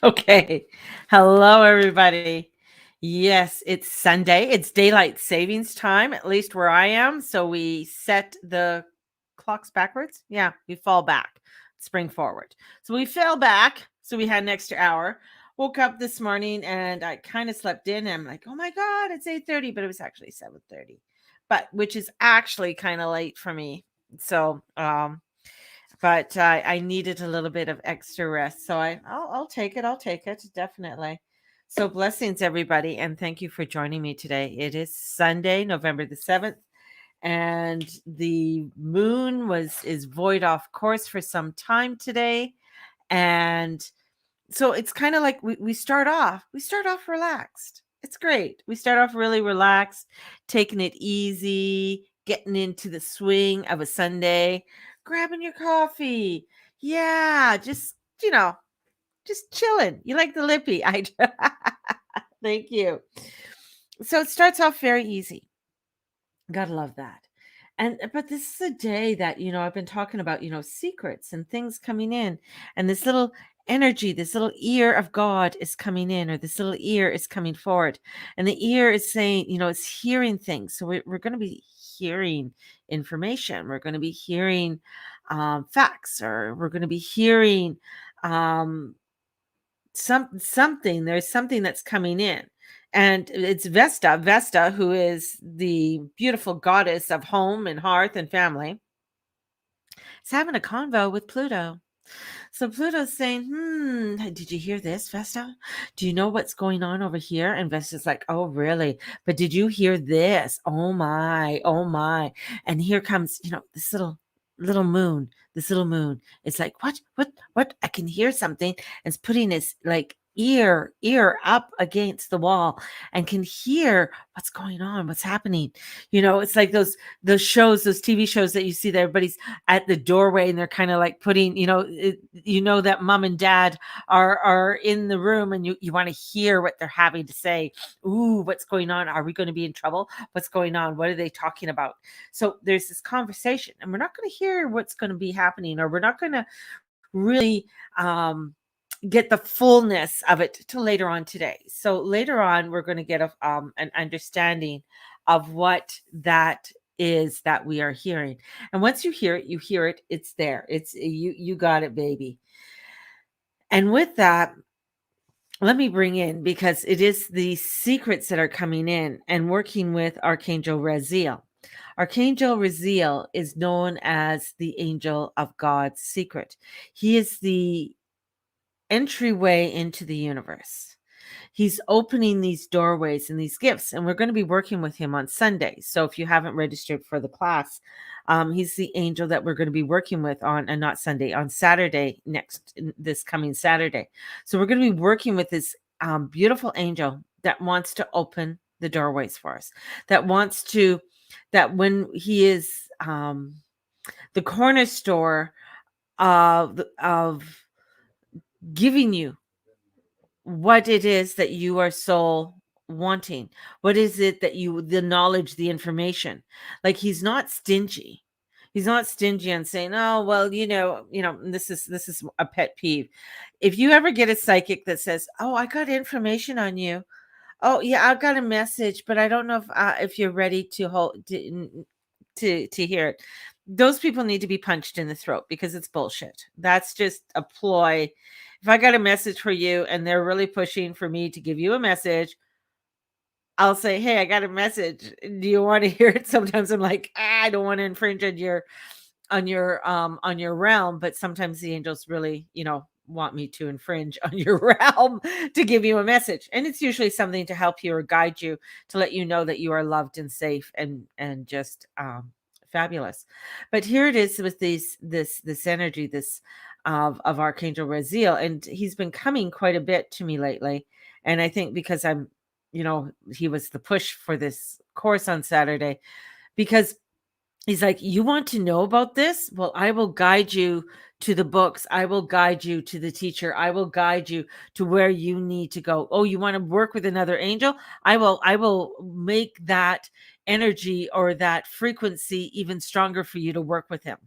Okay. Hello, everybody. Yes, it's Sunday. It's daylight savings time, at least where I am. So we set the clocks backwards. Yeah, we fall back, spring forward. So we fell back. So we had an extra hour. Woke up this morning and I kind of slept in. And I'm like, oh my God, it's 8:30, but it was actually 7:30. But which is actually kind of late for me. So but I needed a little bit of extra rest. So I'll take it. I'll take it. Definitely. So blessings, everybody. And thank you for joining me today. It is Sunday, November the 7th. And the moon is void off course for some time today. And so it's kind of like we start off relaxed. It's great. We start off really relaxed, taking it easy, getting into the swing of a Sunday, grabbing your coffee. Yeah, just chilling. You like the lippy. I thank you. So it starts off very easy. Gotta love that. And but this is a day that, I've been talking about, secrets and things coming in. And this little energy, this little ear of God is coming in, or this little ear is coming forward. And the ear is saying, it's hearing things. So we're going to be hearing information. We're going to be hearing facts, or we're going to be hearing um, something. There's something that's coming in, and it's Vesta, who is the beautiful goddess of home and hearth and family, is having a convo with Pluto. So Pluto's saying, did you hear this, Vesta? Do you know what's going on over here? And Vesta's like, oh, really? But did you hear this? Oh my, oh my. And here comes, this little moon, this little moon. It's like, what? I can hear something. And it's putting his like ear up against the wall and can hear what's going on, what's happening. It's like those shows, those TV shows that you see that everybody's at the doorway and they're kind of like putting, that mom and dad are in the room, and you want to hear what they're having to say. Ooh, what's going on? Are we going to be in trouble? What's going on? What are they talking about? So there's this conversation, and we're not going to hear what's going to be happening, or we're not going to really get the fullness of it till later on today. So later on, we're going to get an understanding of what that is that we are hearing. And once you hear it, it's there. It's you got it, baby. And with that, let me bring in, because it is the secrets that are coming in, and working with Archangel Raziel. Archangel Raziel is known as the angel of God's secret. He is the entryway into the universe. He's opening these doorways and these gifts, and we're going to be working with him on Sunday. So if you haven't registered for the class, he's the angel that we're going to be working with on, and not Sunday, on Saturday, this coming Saturday. So we're going to be working with this beautiful angel that wants to open the doorways for us, that when he is the corner store of giving you what it is that you are so wanting. What is it that the knowledge, the information? Like, he's not stingy. He's not stingy on saying, oh, well, this is a pet peeve. If you ever get a psychic that says, oh, I got information on you. Oh yeah, I got a message, but I don't know if you're ready to to hear it. Those people need to be punched in the throat, because it's bullshit. That's just a ploy. If I got a message for you and they're really pushing for me to give you a message, I'll say, hey, I got a message. Do you want to hear it? Sometimes I'm like, I don't want to infringe on your realm, but sometimes the angels really, want me to infringe on your realm to give you a message. And it's usually something to help you or guide you, to let you know that you are loved and safe and just fabulous. But here it is with this energy, this of Archangel Raziel, and he's been coming quite a bit to me lately. And I think because he was the push for this course on Saturday, because he's like, you want to know about this? Well, I will guide you to the books. I will guide you to the teacher. I will guide you to where you need to go. Oh, you want to work with another angel? I will make that energy or that frequency even stronger for you to work with him.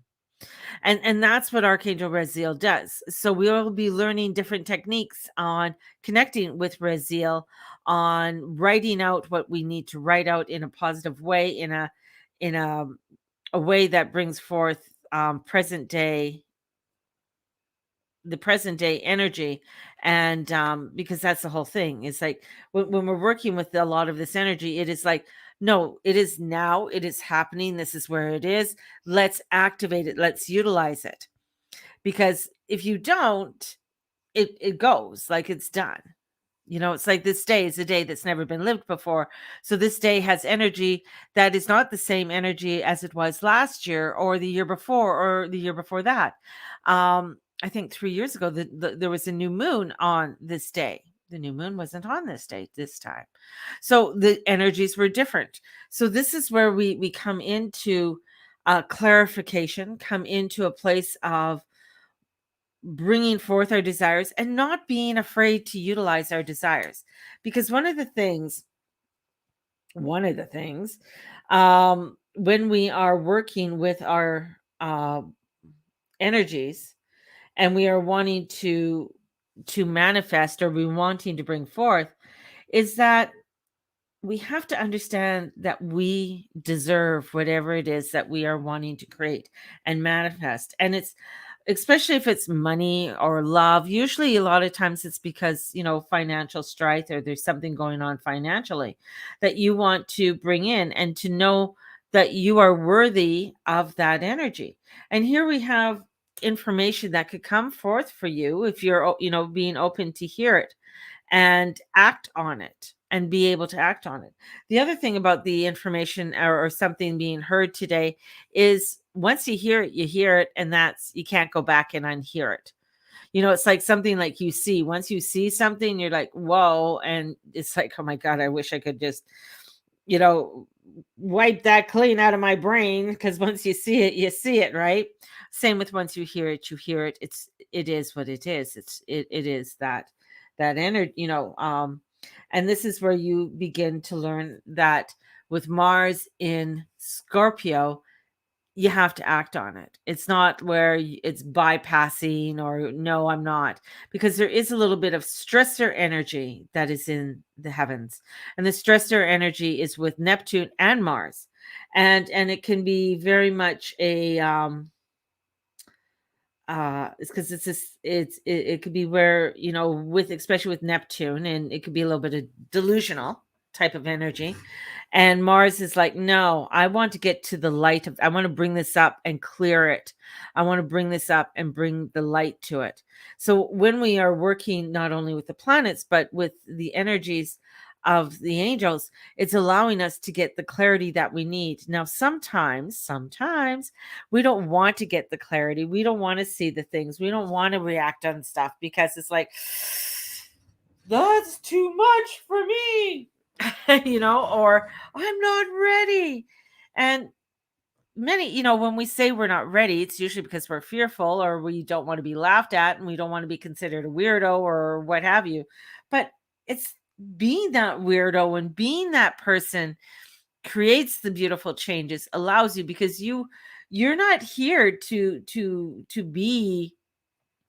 And that's what Archangel Raziel does. So we'll be learning different techniques on connecting with Raziel, on writing out what we need to write out in a positive way, in a way that brings forth present day the present day energy. And because that's the whole thing. It's like when we're working with a lot of this energy, it is like, no, it is now, it is happening, this is where it is, let's activate it, let's utilize it. Because if you don't, it goes, like it's done. It's like this day is a day that's never been lived before. So this day has energy that is not the same energy as it was last year or the year before or the year before that. I think 3 years ago, there was a new moon on this day. The new moon wasn't on this day this time. So the energies were different. So this is where we come into clarification, come into a place of bringing forth our desires and not being afraid to utilize our desires. Because one of the things when we are working with our energies, and we are wanting to manifest, or we wanting to bring forth, is that we have to understand that we deserve whatever it is that we are wanting to create and manifest. And it's especially if it's money or love. Usually, a lot of times it's because, financial strife, or there's something going on financially that you want to bring in, and to know that you are worthy of that energy. And here we have information that could come forth for you if you're, being open to hear it and act on it, and be able to act on it. The other thing about the information, or something being heard today, is once you hear it, you hear it, and that's, you can't go back and unhear it. It's like something like you see. Once you see something, you're like, whoa. And it's like, oh my God, I wish I could just, you know, wipe that clean out of my brain, because once you see it, you see it, right? Same with once you hear it, you hear it. It is what it is. It is that energy, and this is where you begin to learn that with Mars in Scorpio, you have to act on it. It's not where it's bypassing, or no, I'm not, because there is a little bit of stressor energy that is in the heavens. And the stressor energy is with Neptune and Mars. And it can be very much a it's because it's this it could be where, with, especially with Neptune, and it could be a little bit of delusional type of energy. And Mars is like, no, I want to get to the light I want to bring this up and clear it. I want to bring this up and bring the light to it. So when we are working not only with the planets, but with the energies of the angels, it's allowing us to get the clarity that we need. Now, sometimes we don't want to get the clarity. We don't want to see the things. We don't want to react on stuff, because it's like, that's too much for me. Or I'm not ready. And many, when we say we're not ready, it's usually because we're fearful, or we don't want to be laughed at, and we don't want to be considered a weirdo or what have you. But it's being that weirdo and being that person creates the beautiful changes, allows you, because you're not here to be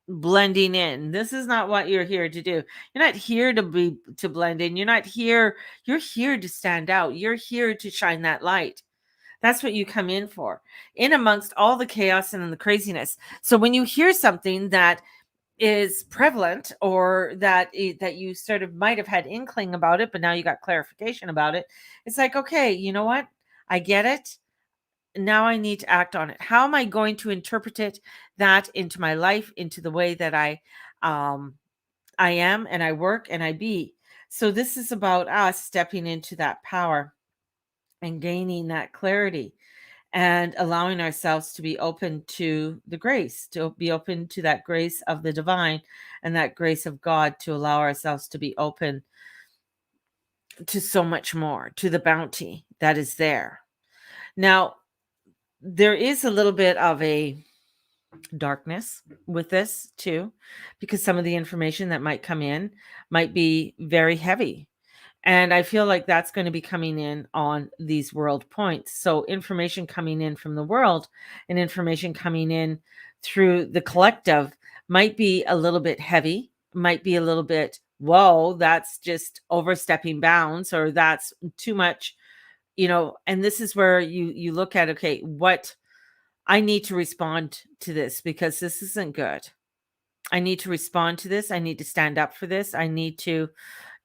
blending in. This is not what you're here to do. You're not here to blend in. You're here to stand out. You're here to shine that light. That's what you come in for, in amongst all the chaos and the craziness. So when you hear something that is prevalent, or that you sort of might have had inkling about it, but now you got clarification about it, it's like, okay, you know what? I get it. Now I need to act on it. How am I going to interpret that into my life, into the way that um I am, and I work, and I be? So this is about us stepping into that power and gaining that clarity, and allowing ourselves to be open to the grace, to be open to that grace of the divine, and that grace of God, to allow ourselves to be open to so much more, to the bounty that is there. Now, there is a little bit of a darkness with this too, because some of the information that might come in might be very heavy. And I feel like that's going to be coming in on these world points. So information coming in from the world and information coming in through the collective might be a little bit heavy, might be a little bit, whoa, that's just overstepping bounds, or that's too much, and this is where you look at, okay, what I need to respond to this, because this isn't good. I need to respond to this. I need to stand up for this. I need to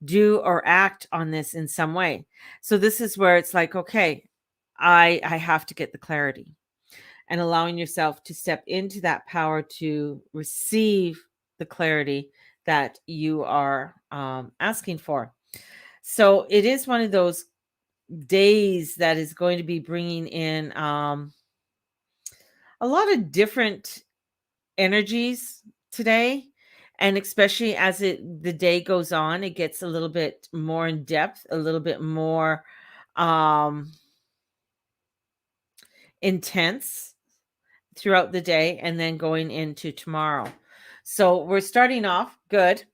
do or act on this in some way. So this is where it's like, okay, I have to get the clarity, and allowing yourself to step into that power to receive the clarity that you are asking for. So it is one of those days that is going to be bringing in a lot of different energies today, and especially as the day goes on, it gets a little bit more in depth, a little bit more um intense throughout the day, and then going into tomorrow. So we're starting off good.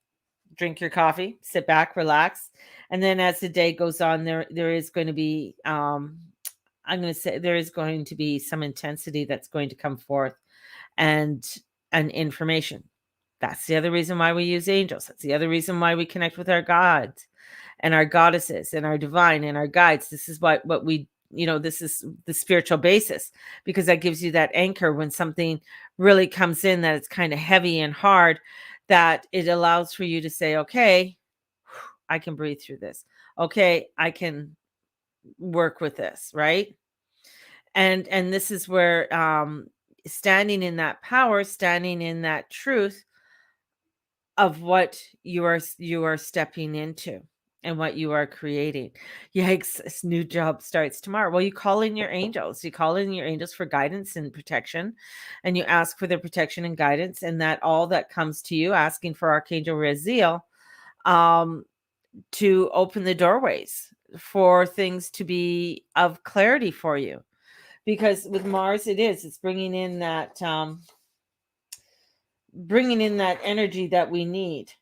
Drink your coffee, sit back, relax, and then as the day goes on, there is going to be I'm going to say there is going to be some intensity that's going to come forth, and information. That's the other reason why we use angels. That's the other reason why we connect with our gods and our goddesses and our divine and our guides. This is what we, this is the spiritual basis, because that gives you that anchor when something really comes in that it's kind of heavy and hard, that it allows for you to say, okay, I can breathe through this. Okay, I can work with this, right? And this is where standing in that power, standing in that truth of what you are stepping into and what you are creating. Yikes, this new job starts tomorrow. Well, you call in your angels. You call in your angels for guidance and protection, and you ask for their protection and guidance, and that all that comes to you, asking for Archangel Raziel um, to open the doorways for things to be of clarity for you. Because with Mars, it's bringing in that energy that we need.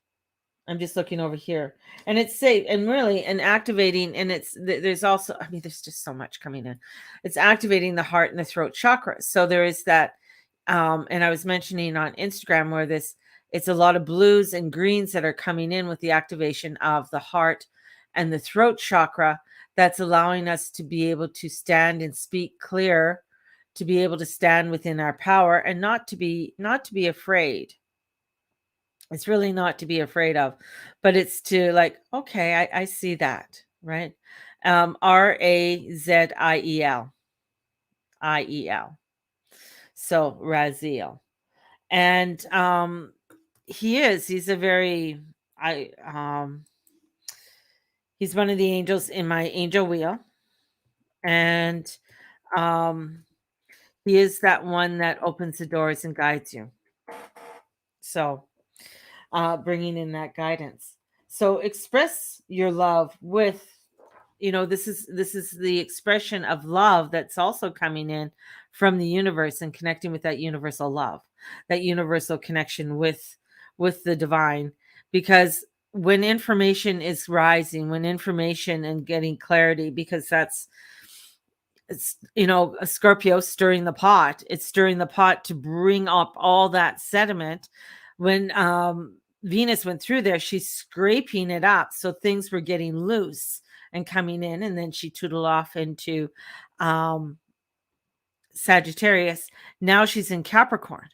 I'm just looking over here, and it's safe and really and activating. And there's also, I mean, there's just so much coming in. It's activating the heart and the throat chakras. So there is that. And I was mentioning on Instagram where it's a lot of blues and greens that are coming in with the activation of the heart and the throat chakra. That's allowing us to be able to stand and speak clear, to be able to stand within our power, and not to be afraid. It's really not to be afraid of, but it's to, like, okay, I see that, right? Raziel, Iel. So Raziel. And he's a very, I he's one of the angels in my angel wheel. And um he is that one that opens the doors and guides you. So bringing in that guidance. So express your love with, this is the expression of love that's also coming in from the universe, and connecting with that universal love, that universal connection with the divine. Because when information is rising, when information and getting clarity, because it's a Scorpio stirring the pot. It's stirring the pot to bring up all that sediment. When Venus went through there, she's scraping it up, so things were getting loose and coming in, and then she tootled off into um Sagittarius. Now she's in Capricorn.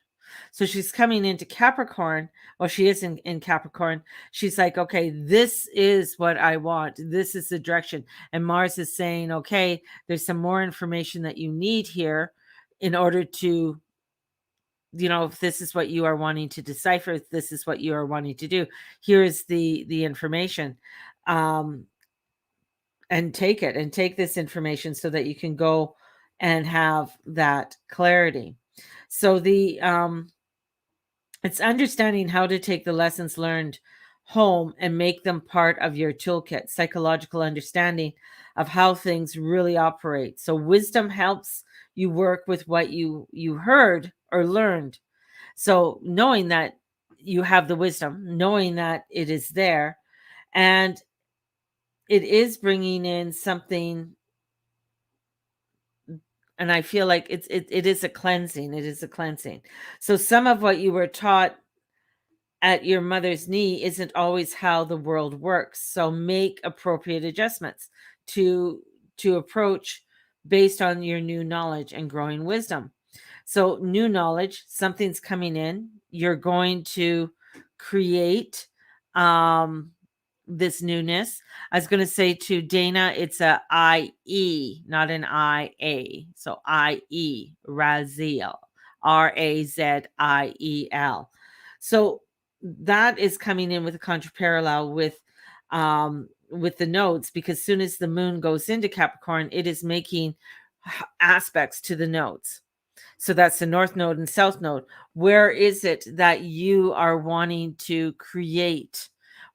So she's coming into Capricorn. Well, she is in Capricorn. She's like, okay, this is what I want. This is the direction. And Mars is saying, okay, there's some more information that you need here in order to, if this is what you are wanting to decipher, if this is what you are wanting to do, here is the information. And take it, and take this information so that you can go and have that clarity. So it's understanding how to take the lessons learned home and make them part of your toolkit, psychological understanding of how things really operate. So wisdom helps you work with what you heard or learned. So knowing that you have the wisdom, knowing that it is there, and it is bringing in something, and I feel like it is a cleansing. It is a cleansing. So some of what you were taught at your mother's knee isn't always how the world works. So make appropriate adjustments to approach based on your new knowledge and growing wisdom. So new knowledge, something's coming in. You're going to create this newness. I was going to say to Dana, it's a IE, not an IA. So IE, Raziel, RAZIEL. So that is coming in with a contraparallel with the nodes, because soon as the moon goes into Capricorn, it is making aspects to the nodes. So that's the north node and south node. Where is it that you are wanting to create?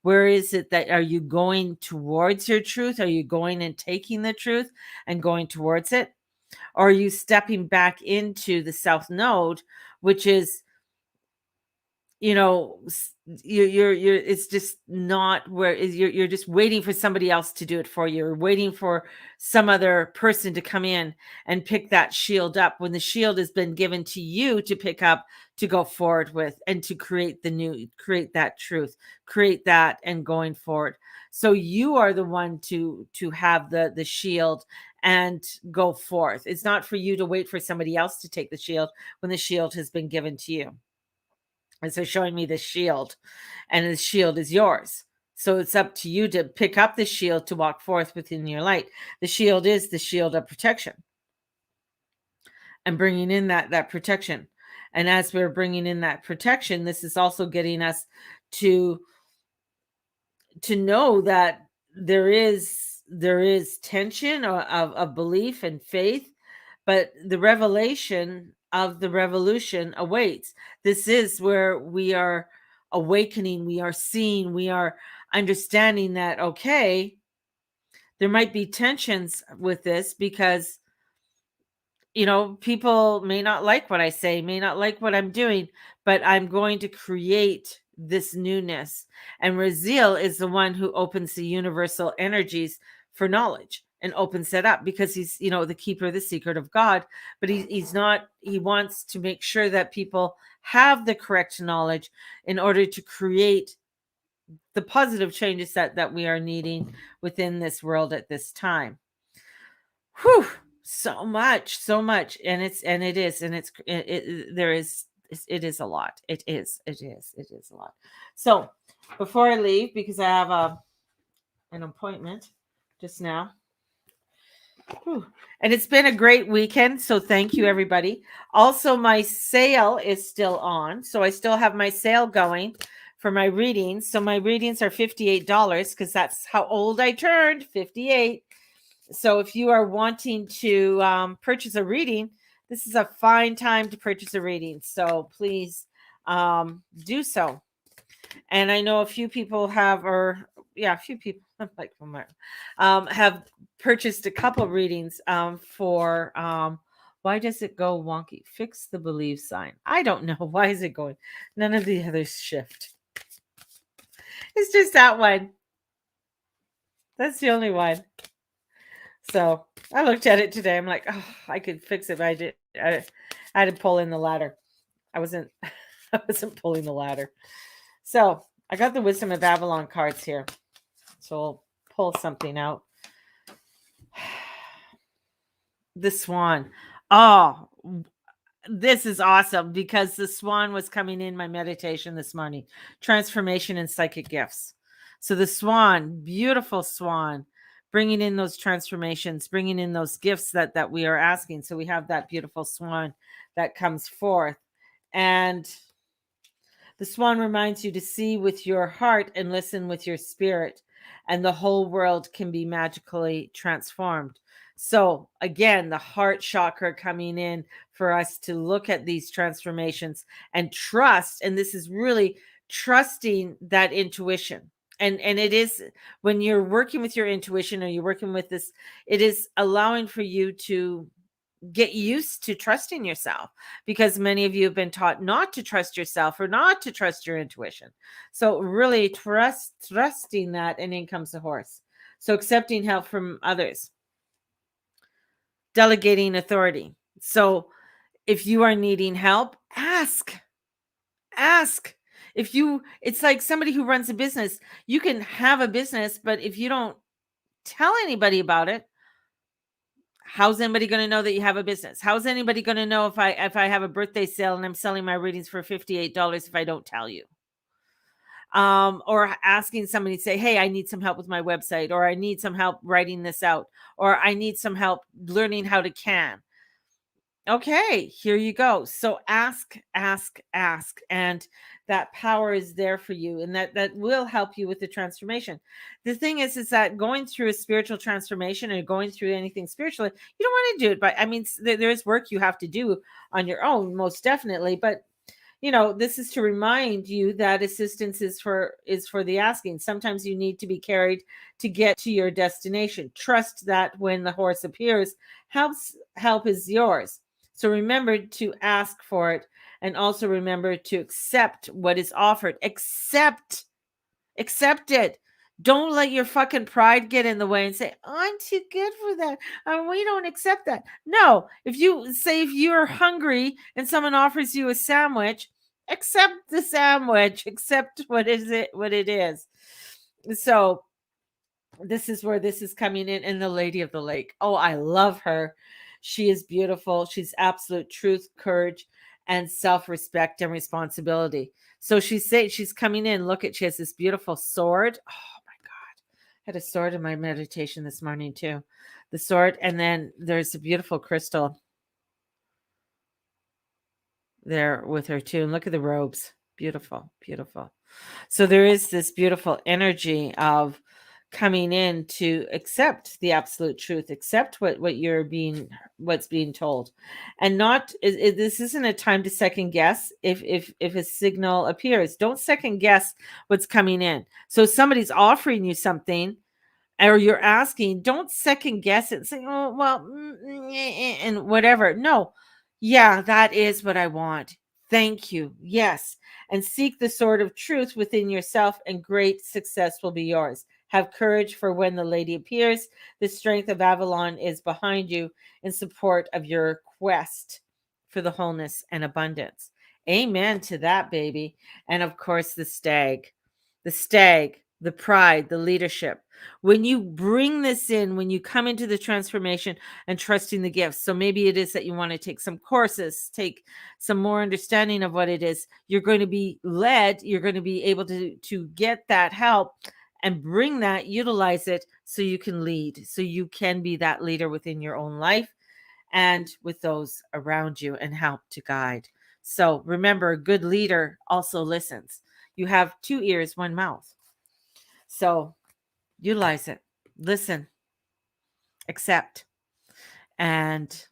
Where is it that are you going towards your truth? Are you going and taking the truth and going towards it? Or are you stepping back into the south node, which is, you know, you're it's just not where is you're just waiting for somebody else to do it for you. You're waiting for some other person to come in and pick that shield up, when the shield has been given to you to pick up, to go forward with, and to create the new, create that truth, create that, and going forward. So you are the one to have the shield and go forth. It's not for you to wait for somebody else to take the shield when the shield has been given to you. And so showing me the shield, and the shield is yours. So it's up to you to pick up the shield to walk forth within your light. The shield is the shield of protection, and bringing in that protection. And as we're bringing in that protection, this is also getting us to know that there is tension of belief and faith, but the revelation of the revolution awaits. This is where we are awakening, we are seeing, we are understanding that, okay, there might be tensions with this, because people may not like what I say, may not like what I'm doing, but I'm going to create this newness. And Raziel is the one who opens the universal energies for knowledge and opens it up, because he's, the keeper, the secret of God. But he's not, he wants to make sure that people have the correct knowledge in order to create the positive changes that we are needing within this world at this time. Whew, so much, so much. And it is a lot. It is a lot. So before I leave, because I have an appointment just now. Whew. And it's been a great weekend. So thank you, everybody. Also, my sale is still on. So I still have my sale going for my readings. So my readings are $58, because that's how old I turned, 58. So if you are wanting to purchase a reading, this is a fine time to purchase a reading. So please do so. And I know a few people have, a few people like have purchased a couple readings for why does it go wonky? Fix the believe sign. I don't know. Why is it going? None of the others shift. It's just that one. That's the only one. So I looked at it today. I'm like, oh, I could fix it. But I had to pull in the ladder. I wasn't pulling the ladder. So I got the Wisdom of Avalon cards here. So we'll pull something out. The Swan. Oh, this is awesome, because the Swan was coming in my meditation this morning. Transformation and psychic gifts. So the Swan, beautiful Swan, bringing in those transformations, bringing in those gifts that we are asking. So we have that beautiful Swan that comes forth. And the Swan reminds you to see with your heart and listen with your spirit, and the whole world can be magically transformed. So again, the heart chakra coming in for us to look at these transformations and trust. And this is really trusting that intuition. And it is, when you're working with your intuition, or you're working with this, it is allowing for you to get used to trusting yourself, because many of you have been taught not to trust yourself, or not to trust your intuition. So really trusting that, and in comes the horse. So accepting help from others, delegating authority. So if you are needing help, ask. If you, it's like somebody who runs a business. You can have a business, but if you don't tell anybody about it, how's anybody going to know that you have a business? How's anybody going to know if I have a birthday sale and I'm selling my readings for $58 if I don't tell you? Or asking somebody to say, hey, I need some help with my website, or I need some help writing this out, or I need some help learning how to can. Okay, here you go. So ask, and that power is there for you, and that will help you with the transformation. The thing is that going through a spiritual transformation and going through anything spiritually, you don't want to do it, but I mean, there is work you have to do on your own, most definitely. But this is to remind you that assistance is for the asking. Sometimes you need to be carried to get to your destination. Trust that when the horse appears, help is yours. So remember to ask for it, and also remember to accept what is offered. Accept it. Don't let your fucking pride get in the way and say, I'm too good for that. We don't accept that. No, if you're hungry and someone offers you a sandwich, accept the sandwich, accept what it is. So this is where this is coming in. And the Lady of the Lake. Oh, I love her. She is beautiful. She's absolute truth, courage, and self-respect and responsibility. So she's coming in. Look she has this beautiful sword. Oh my God. I had a sword in my meditation this morning too. The sword. And then there's a beautiful crystal there with her too. And look at the robes. Beautiful, beautiful. So there is this beautiful energy of coming in to accept the absolute truth, accept what's being told, and not this isn't a time to second guess. If a signal appears, don't second guess what's coming in. So somebody's offering you something, or you're asking, don't second guess it and say, oh, well, and whatever. No, yeah, that is what I want. Thank you. Yes. And seek the sword of truth within yourself, and great success will be yours. Have courage, for when the lady appears, the strength of Avalon is behind you in support of your quest for the wholeness and abundance. Amen to that, baby. And of course, the pride, the leadership. When you bring this in, when you come into the transformation and trusting the gifts, so maybe it is that you want to take some courses, take some more understanding of what it is, you're going to be led, you're going to be able to get that help and bring that, utilize it so you can lead, so you can be that leader within your own life and with those around you, and help to guide. So remember, a good leader also listens. You have 2 ears, 1 mouth. So utilize it, listen, accept, and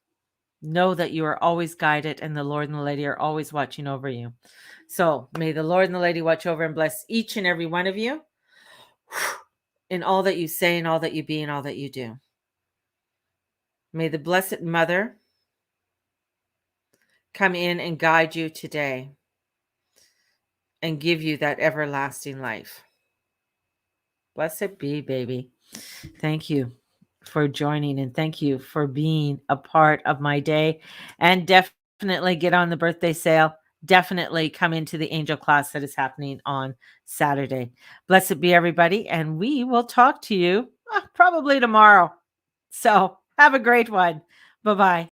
know that you are always guided, and the Lord and the Lady are always watching over you. So may the Lord and the Lady watch over and bless each and every one of you in all that you say, and all that you be, and all that you do. May the Blessed Mother come in and guide you today and give you that everlasting life. Blessed be, baby. Thank you for joining, and thank you for being a part of my day. And definitely get on the birthday sale. Definitely come into the angel class that is happening on Saturday. Blessed be, everybody. And we will talk to you probably tomorrow. So have a great one. Bye-bye.